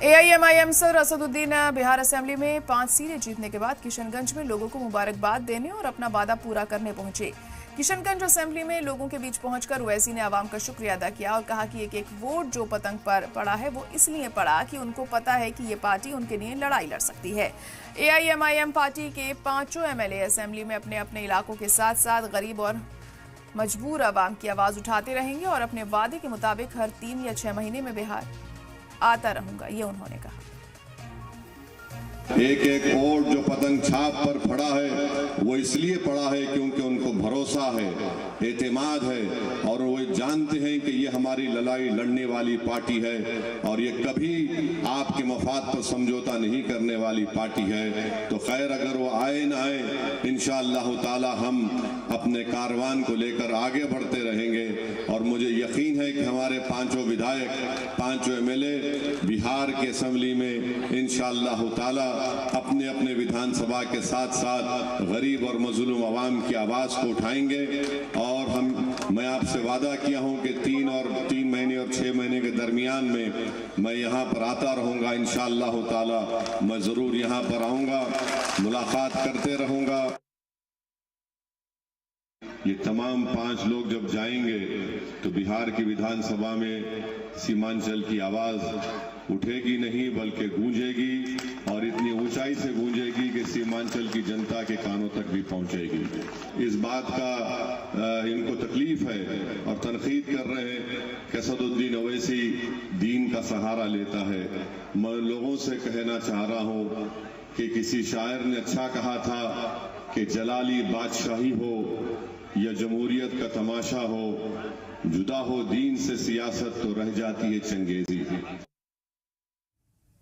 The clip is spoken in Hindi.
AIMIM sir Asaduddin Bihar assembly में 5 सीटें जीतने के बाद किशनगंज में लोगों को मुबारकबाद देने और अपना वादा पूरा करने पहुंचे। किशनगंज असेंबली में लोगों के बीच पहुंचकर ओवैसी ने आवाम का शुक्रिया अदा किया और कहा कि एक एक वोट जो पतंग पर पड़ा है वो इसलिए पड़ा कि उनको पता है कि ये पार्टी उनके लिए लड़ाई लड़ सकती है। एआईएमआईएम पार्टी के 5 एमएलए असेंबली में अपने अपने इलाकों के साथ साथ गरीब और मजबूर आवाम की आवाज उठाते रहेंगे और अपने वादे के मुताबिक हर 3 या 6 महीने में बिहार आता रहूंगा, ये उन्होंने कहा। एक एक वोट जो पतंग छाप पर पड़ा है वो इसलिए पड़ा है क्योंकि उनको भरोसा है, एतमाद है और वो जानते हैं कि ये हमारी लड़ाई लड़ने वाली पार्टी है और ये कभी आपके मफाद पर समझौता नहीं करने वाली पार्टी है। तो खैर अगर वो आए ना आए, इंशाअल्लाह ताला हम अपने कारवान को लेकर आगे बढ़ते रहेंगे और मुझे यकीन है कि हमारे 5 विधायक 5 एमएलए बिहार के असेंबली में इंशाअल्लाह ताला अपने अपने विधानसभा के साथ साथ गरीब और मजलूम आवाम की आवाज को उठाएंगे और मैं आपसे वादा किया हूं कि 3 महीने और 6 महीने के दरमियान में मैं यहां पर आता रहूंगा। इंशाअल्लाह ताला मैं जरूर यहां पर आऊंगा, मुलाकात करते रहूंगा। ये तमाम 5 लोग जब जाएंगे तो बिहार की विधानसभा में सीमांचल की आवाज उठेगी नहीं बल्कि गूंजेगी और इतनी ऊंचाई से गूंजेगी कि सीमांचल की जनता के कानों तक भी पहुंचेगी। इस बात का इनको तकलीफ है और तनकीद कर रहे हैं कि असदुद्दीन ओवैसी दीन का सहारा लेता है। मैं लोगों से कहना चाह रहा हूं कि किसी शायर ने अच्छा कहा था कि जलाली बादशाही हो या जमहूरियत का तमाशा हो, जुदा हो दीन से सियासत तो रह जाती है चंगेजी।